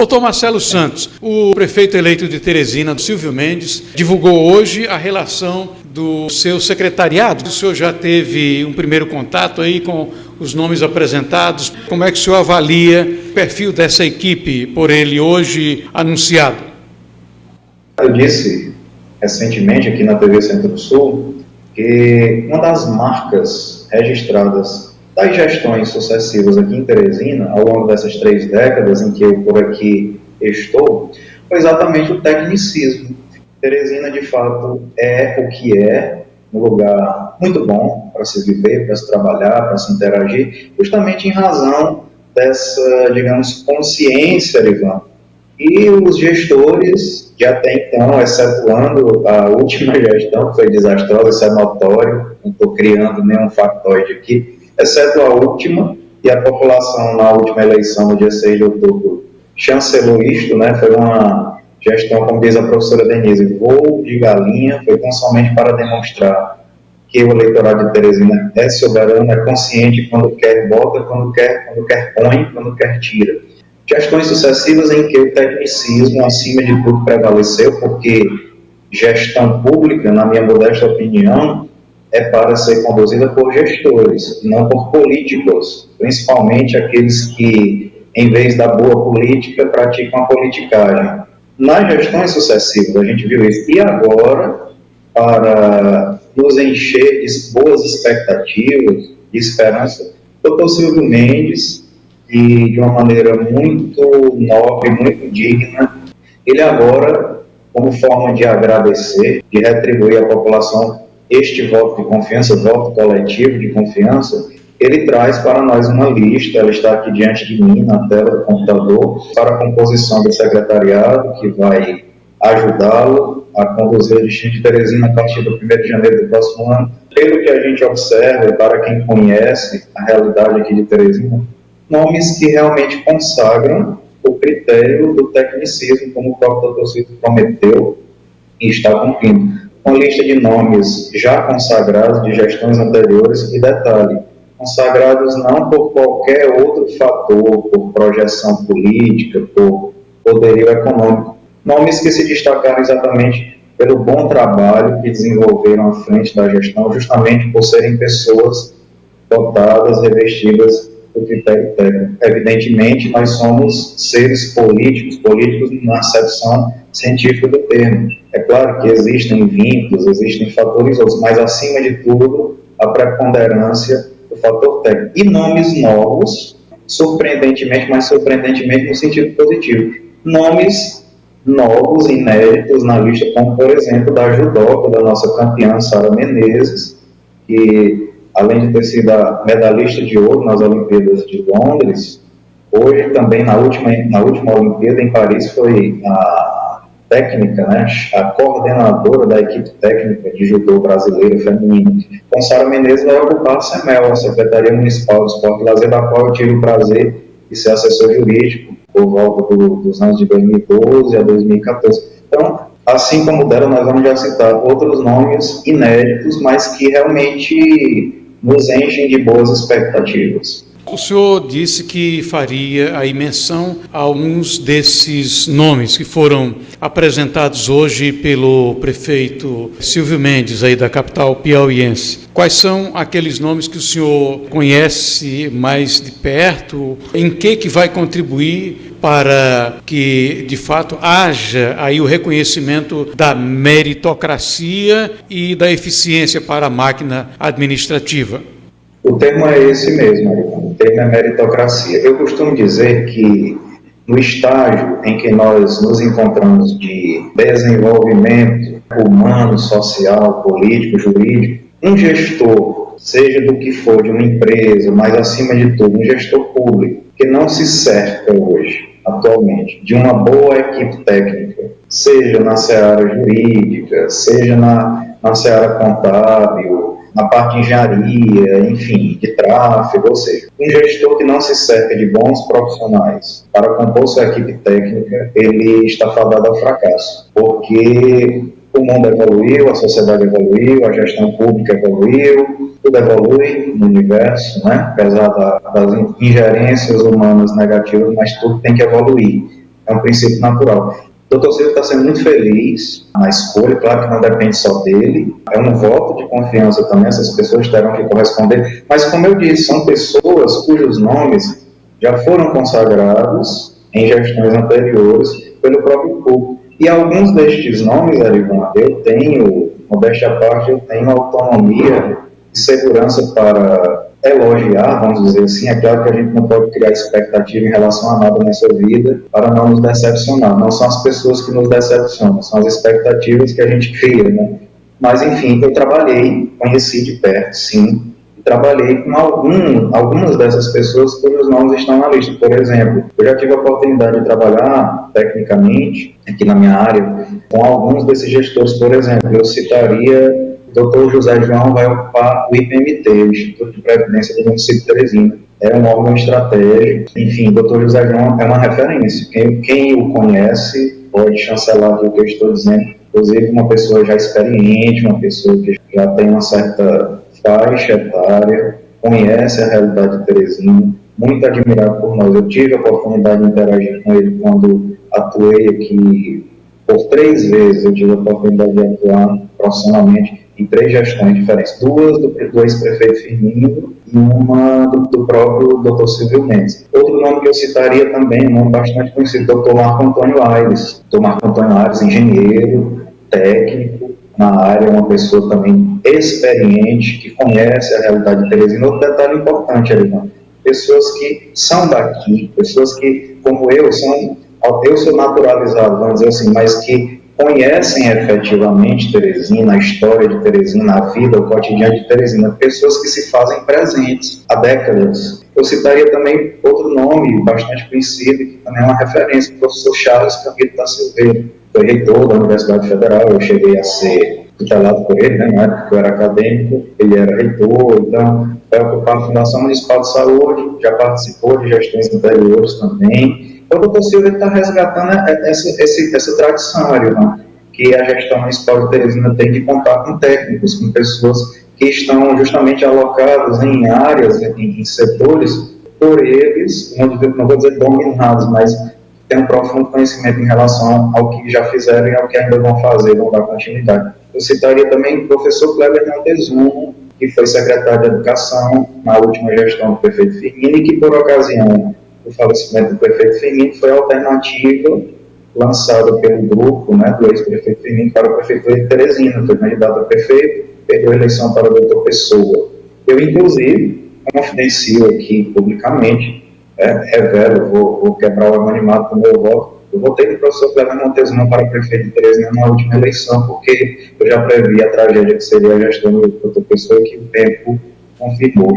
Doutor Marcelo Santos, o prefeito eleito de Teresina, Silvio Mendes, divulgou hoje a relação do seu secretariado. O senhor já teve um primeiro contato aí com os nomes apresentados. Como é que o senhor avalia o perfil dessa equipe por ele hoje anunciado? Eu disse recentemente aqui na TV Centro-Sul que uma das marcas registradas das gestões sucessivas aqui em Teresina, ao longo dessas 3 décadas em que eu por aqui estou, foi exatamente o tecnicismo. Teresina, de fato, é o que é, um lugar muito bom para se viver, para se trabalhar, para se interagir, justamente em razão dessa, digamos, consciência, Ivan. E os gestores, de até então, excetuando a última gestão, que foi desastrosa, isso é notório, não estou criando nenhum factoide aqui, exceto a última, e a população na última eleição, no dia 6 de outubro, chancelou isto, né? Foi uma gestão, como diz a professora Denise, voo de galinha, foi tão somente para demonstrar que o eleitorado de Teresina é soberano, é consciente, quando quer bota, quando quer põe, quando quer tira. Gestões sucessivas em que o tecnicismo, acima de tudo, prevaleceu, porque gestão pública, na minha modesta opinião, é para ser conduzida por gestores, não por políticos, principalmente aqueles que, em vez da boa política, praticam a politicagem. Nas gestões sucessivas, a gente viu isso. E agora, para nos encher de boas expectativas, de esperança, o doutor Silvio Mendes, e de uma maneira muito nobre, muito digna, ele agora, como forma de agradecer, de retribuir à população este voto de confiança, voto coletivo de confiança, ele traz para nós uma lista, ela está aqui diante de mim, na tela do computador, para a composição do secretariado, que vai ajudá-lo a conduzir o destino de Teresina a partir do 1º de janeiro do próximo ano. Pelo que a gente observa, e para quem conhece a realidade aqui de Teresina, nomes que realmente consagram o critério do tecnicismo, como o próprio Dr. Silvio prometeu e está cumprindo. Uma lista de nomes já consagrados de gestões anteriores e, detalhe, consagrados não por qualquer outro fator, por projeção política, por poderio econômico, nomes que se destacaram exatamente pelo bom trabalho que desenvolveram à frente da gestão, justamente por serem pessoas dotadas, revestidas do critério técnico. Evidentemente, nós somos seres políticos na acepção científica do termo. É claro que existem vínculos, existem fatores outros, mas, acima de tudo, a preponderância do fator técnico. E nomes novos, surpreendentemente, mas surpreendentemente no sentido positivo. Nomes novos, inéditos na lista, como, por exemplo, da judoca, da nossa campeã Sara Menezes, que, além de ter sido a medalhista de ouro nas Olimpíadas de Londres, hoje também na última Olimpíada em Paris foi a técnica, né, a coordenadora da equipe técnica de judô brasileira feminina. Com Sara Menezes vai ocupar a SEMEL, a Secretaria Municipal de Esporte e Lazer, da qual eu tive o prazer de ser assessor jurídico por volta dos anos de 2012 a 2014. Então, assim como dela, nós vamos já citar outros nomes inéditos, mas que realmente nos enchem de boas expectativas. O senhor disse que faria aí menção a alguns desses nomes que foram apresentados hoje pelo prefeito Silvio Mendes, aí da capital piauiense. Quais são aqueles nomes que o senhor conhece mais de perto? Em que vai contribuir para que, de fato, haja aí o reconhecimento da meritocracia e da eficiência para a máquina administrativa? O termo é esse mesmo, o termo é meritocracia. Eu costumo dizer que no estágio em que nós nos encontramos de desenvolvimento humano, social, político, jurídico, um gestor, seja do que for, de uma empresa, mas acima de tudo, um gestor público, que não se cerca hoje, atualmente, de uma boa equipe técnica, seja na seara jurídica, seja na seara contábil, na parte de engenharia, enfim, de tráfego, ou seja, um gestor que não se cerca de bons profissionais para compor sua equipe técnica, ele está fadado ao fracasso, porque o mundo evoluiu, a sociedade evoluiu, a gestão pública evoluiu, tudo evolui no universo, né? Apesar das ingerências humanas negativas, mas tudo tem que evoluir. é um princípio natural. O Dr. Silvio está sendo muito feliz na escolha, claro que não depende só dele, é um voto de confiança também, essas pessoas terão que corresponder, mas como eu disse, são pessoas cujos nomes já foram consagrados em gestões anteriores pelo próprio público. E alguns destes nomes, Arivan, eu tenho, modéstia à parte, eu tenho autonomia e segurança para elogiar, vamos dizer assim. É claro que a gente não pode criar expectativa em relação a nada nessa vida para não nos decepcionar. Não são as pessoas que nos decepcionam, são as expectativas que a gente cria, né? Mas, enfim, eu trabalhei, conheci de perto, sim, e trabalhei com algumas dessas pessoas cujos nomes estão na lista. Por exemplo, eu já tive a oportunidade de trabalhar tecnicamente aqui na minha área com alguns desses gestores. Por exemplo, eu citaria o Dr. José João, vai ocupar o IPMT, o Instituto de Previdência do município de Teresina. É um órgão estratégico. Enfim, o Dr. José João é uma referência. Quem o conhece pode chancelar o que eu estou dizendo. Inclusive, uma pessoa já experiente, uma pessoa que já tem uma certa faixa etária, conhece a realidade de Teresina, muito admirado por nós. Eu tive a oportunidade de interagir com ele quando atuei aqui por 3 vezes. Eu tive a oportunidade de atuar profissionalmente em 3 gestões diferentes, 2 do ex-prefeito Firmino e uma do próprio Dr. Silvio Mendes. Outro nome que eu citaria também, um nome bastante conhecido, Dr. Marco Antônio Aires. Dr. Marco Antônio Aires, engenheiro, técnico na área, uma pessoa também experiente, que conhece a realidade de Teresina. Outro detalhe importante, Arivan, pessoas que são daqui, pessoas que, como eu sou naturalizado, vamos dizer assim, mas que conhecem efetivamente Teresina, a história de Teresina, a vida, o cotidiano de Teresina, pessoas que se fazem presentes há décadas. Eu citaria também outro nome bastante conhecido, que também é uma referência, o professor Charles Camilo da Silveira. Foi reitor da Universidade Federal, eu cheguei a ser tutelado por ele, né? Na época que eu era acadêmico, ele era reitor, então vai ocupar a Fundação Municipal de Saúde, já participou de gestões anteriores também. Então, o Dr. Silvio está resgatando essa tradição, Arivan, que a gestão municipal de Teresina tem de contar com técnicos, com pessoas que estão justamente alocadas em áreas, em setores, por eles, não vou dizer dominados, mas tem um profundo conhecimento em relação ao que já fizeram e ao que ainda vão fazer, vão dar continuidade. Eu citaria também o professor Kleber Montezuma, que foi secretário de Educação na última gestão do prefeito Firmino e que, por ocasião do falecimento do prefeito Firmino, foi a alternativa lançada pelo grupo, né, do ex-prefeito Firmino para a prefeitura de Teresina. Foi candidato a prefeito, perdeu a eleição para o doutor Pessoa. Eu, inclusive, confidencio aqui publicamente, revelo, vou quebrar o anonimato do meu voto. Eu votei no professor Kleber Montezuma para prefeito de Teresina na última eleição, porque eu já previ a tragédia que seria a gestão do doutor Pessoa, que o tempo confirmou.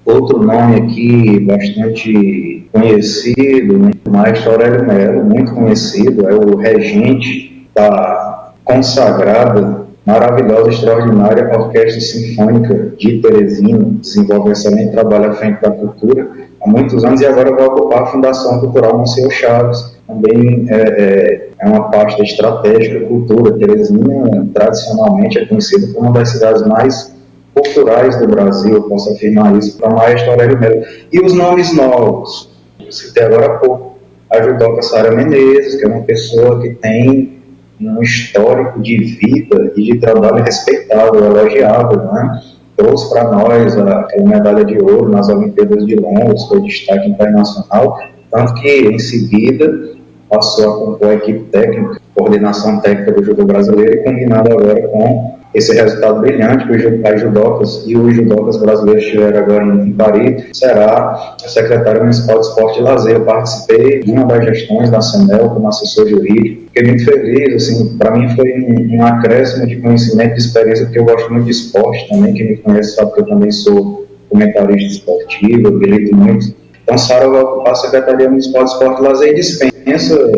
Outro nome aqui bastante conhecido, né, Maestro Aurélio Melo, muito conhecido, é o regente da consagrada, maravilhosa, extraordinária Orquestra Sinfônica de Teresina, desenvolve um excelente trabalho à frente da cultura há muitos anos e agora vai ocupar a Fundação Cultural Monsenhor Chaves, também é uma pasta estratégica da cultura. Teresina, tradicionalmente, é conhecida como uma das cidades mais culturais do Brasil, eu posso afirmar isso, para o Maestro Aurélio Melo. E os nomes novos, eu citei agora há pouco, a judoca Sara Menezes, que é uma pessoa que tem um histórico de vida e de trabalho respeitável, elogiável, né? Trouxe para nós aquela medalha de ouro nas Olimpíadas de Londres, foi destaque internacional, tanto que em seguida passou a compor a equipe técnica, coordenação técnica do judô brasileiro e combinado agora com esse resultado brilhante que as judocas e os judocas brasileiros tiveram agora em Paris, será a secretária municipal de Esporte e Lazer. Eu participei de uma das gestões da CENEL como assessor jurídico, fiquei muito feliz, assim, para mim foi um acréscimo de conhecimento, de experiência, porque eu gosto muito de esporte também. Quem me conhece sabe que eu também sou comentarista esportivo, eu milito muito. Então, Sara vai ocupar a Secretaria Municipal de Esporte e Lazer e dispensa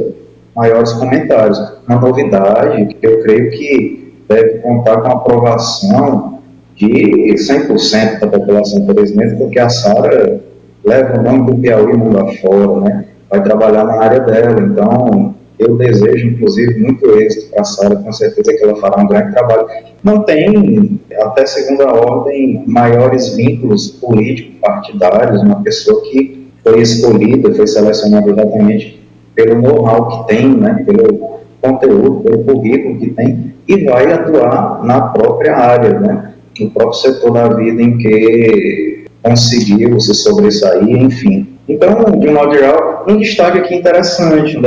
maiores comentários. Uma novidade que eu creio que deve contar com a aprovação de 100% da população teresinense, porque a Sara leva o nome do Piauí mundo afora, né? Vai trabalhar na área dela. Então, eu desejo, inclusive, muito êxito para a Sara, com certeza que ela fará um grande trabalho. Não tem, até segunda ordem, maiores vínculos políticos partidários, uma pessoa que foi escolhida, foi selecionada exatamente pelo know-how que tem, né, pelo conteúdo, pelo currículo que tem, e vai atuar na própria área, né, no próprio setor da vida em que conseguiu se sobressair, enfim. Então, de um modo geral, um destaque interessante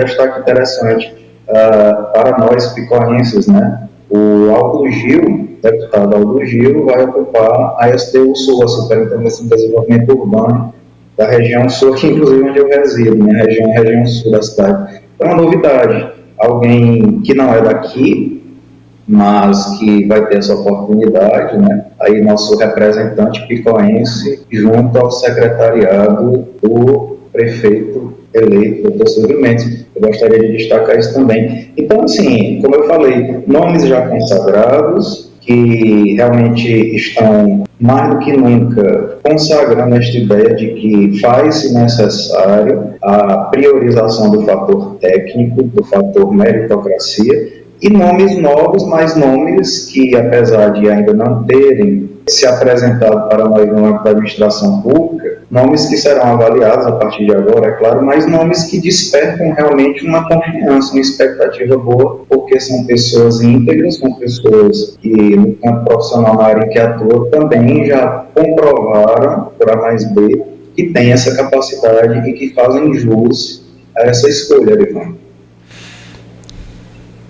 para nós picorrenses, né, o Aldo Gil, deputado Aldo Gil, vai ocupar a STU Sul, a Superintendência de Desenvolvimento Urbano da região sul, que inclusive onde eu resido, minha região sul da cidade. Então, é uma novidade, alguém que não é daqui, mas que vai ter essa oportunidade, né? Aí nosso representante picoense junto ao secretariado do prefeito eleito, Dr. Silvio Mendes. Eu gostaria de destacar isso também. Então, assim, como eu falei, nomes já consagrados, que realmente estão mais do que nunca consagrando esta ideia de que faz-se necessário a priorização do fator técnico, do fator meritocracia, e nomes novos, mas nomes que, apesar de ainda não terem se apresentado para nós no âmbito da administração pública, nomes que serão avaliados a partir de agora, é claro, mas nomes que despertam realmente uma confiança, uma expectativa boa, porque são pessoas íntegras, são pessoas que, no campo profissional, na área em que atuam, também já comprovaram, por A mais B, que têm essa capacidade e que fazem jus a essa escolha, Ivan.